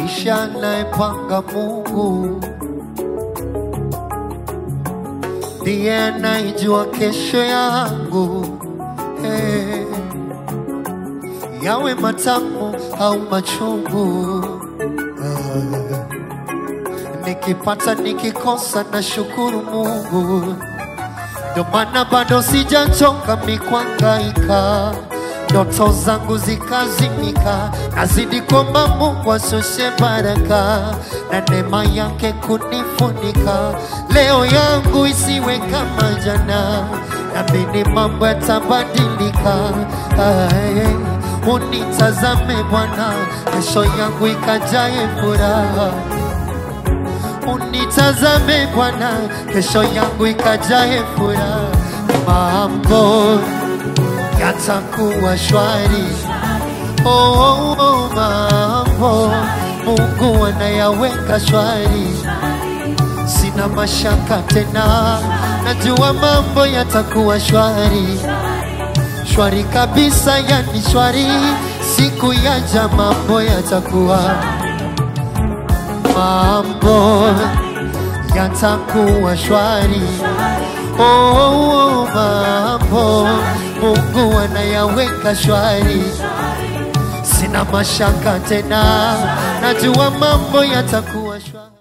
maisha anayepanga Mungu ndiye anayejua kesho yangu. Yawe matamu au machungu, nikipata nikikosa na shukuru Mungu. Ndio maana bado sijachoka mikwangaika, ndoto zangu zikazimika. Nazidi kuomba Mungu ashushe baraka na neema yake kunifunika. Leo yangu isiwe kama jana, naamini mambo yatabadilika. Unitazame Bwana, kesho yangu ikajae furaha. Unitazame Bwana, kesho yangu ikajae furaha. Mambo yatakuwa shwari. Mambo Mungu anayaweka shwari. Sina mashaka tena, najua mambo yatakuwa shwari. Shwari kabisa, yani shwari. Siku yaja mambo yatakuwa, mambo yatakuwa shwari. Mambo Mungu anayaweka shwari. Sina mashaka tena, najua mambo yatakuwa shwari.